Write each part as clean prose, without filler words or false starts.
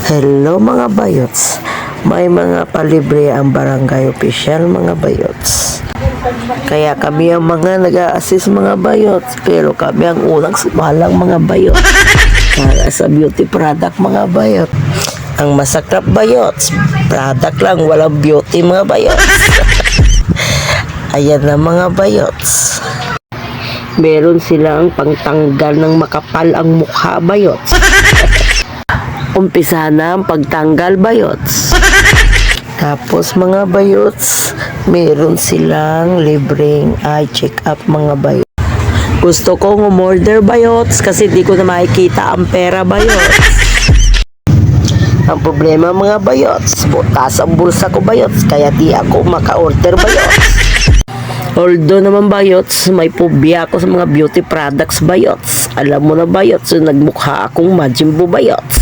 Hello mga bayots, may mga palibre ang barangay official mga bayots. Kaya kami ang mga nag-a-assist mga bayots, pero kami ang unang sumalang mga bayot. Para sa beauty product mga bayot. Ang masaklap bayots, product lang, walang beauty mga bayots. Ayan na mga bayots. Meron silang pangtanggal ng makapal ang mukha bayots. Umpisa na ang pagtanggal bayots. Tapos mga bayots, meron silang libreng eye check-up mga bayots. Gusto kong umorder bayots kasi di ko na makikita ang pera bayots. Ang problema mga bayots, butas ang bulsa ko bayots, kaya di ako maka-order bayots. Although naman bayots, may phobia ako sa mga beauty products bayots. Alam mo na bayots, so nagmukha akong Majin Buu bayots.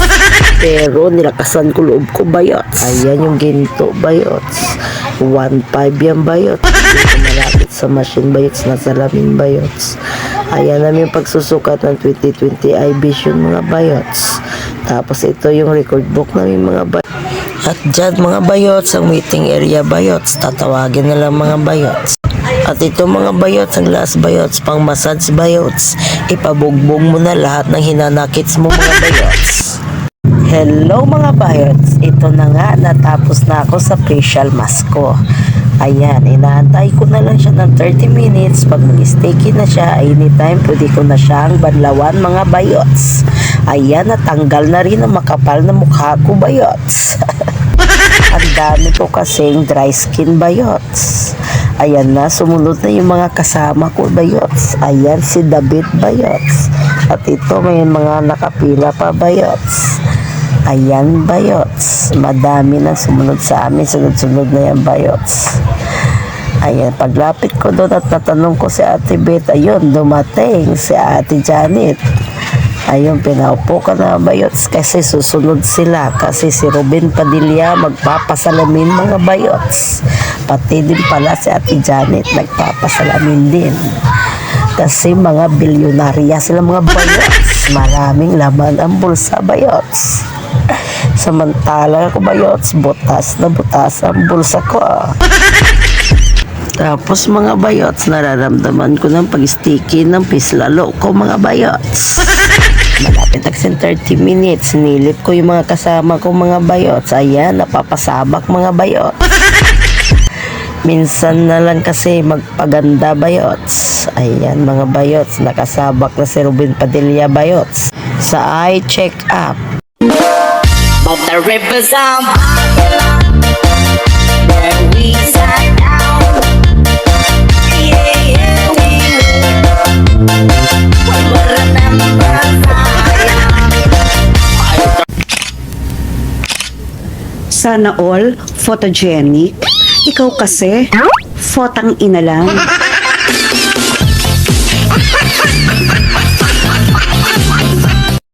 Pero nilakasan ko loob ko bayots. Ayan yung ginto bayots. 1.5 yan bayots. Dito malapit sa machine bayots na salamin bayots. Ayan namin yung pagsusukat ng 2020 eye vision mga bayots. Tapos ito yung record book namin mga bayots. At dyan mga bayots, ang meeting area bayots. Tatawagin na lang mga bayots. At ito mga bayots, ang last bayots, pang massage bayots. Ipabugbog mo na lahat ng hinanakits mo mga bayots. Hello mga bayots, ito na nga, natapos na ako sa facial mask ko. Ayan, inaantay ko na lang siya ng 30 minutes. Pag mag-sticky na siya, anytime pwede ko na siyang banlawan mga bayots. Ayan, natanggal na rin ang makapal na mukha ko bayots. Ang dami ko kasing dry skin bayots. Ayan na, sumunod na yung mga kasama ko bayots. Ayan si David bayots. At ito may mga nakapila pa bayots. Ayan bayots. Madami na sumunod sa amin. Sunod-sunod na yan bayots. Ayan, paglapit ko doon at natanong ko si Ate Beth, ayun, dumating si Ate Janet. Ayun, pinaupo ka na bayots kasi susunod sila. Kasi si Ruben Padilla magpapasalamin mga bayots. Pati din pala si Ate Janet nagpapasalamin din. Kasi mga bilyonarya sila mga bayots. Maraming laman ang bulsa bayots. Samantala ako bayots, butas na butas ang bulsa ko. Tapos mga bayots, nararamdaman ko ng pag-sticky ng pislalo ko mga bayots. Malapit na 30 minutes, nilip ko yung mga kasama ko mga bayots. Ayan, napapasabak mga bayots. Minsan na lang kasi magpaganda bayots. Ayan mga bayots, nakasabak na si Ruben Padilla bayots sa eye check-up. But the rivers are where we sat down. Yeah, we will remember Sana all photogenic. Ikaw kasi, photang ina lang.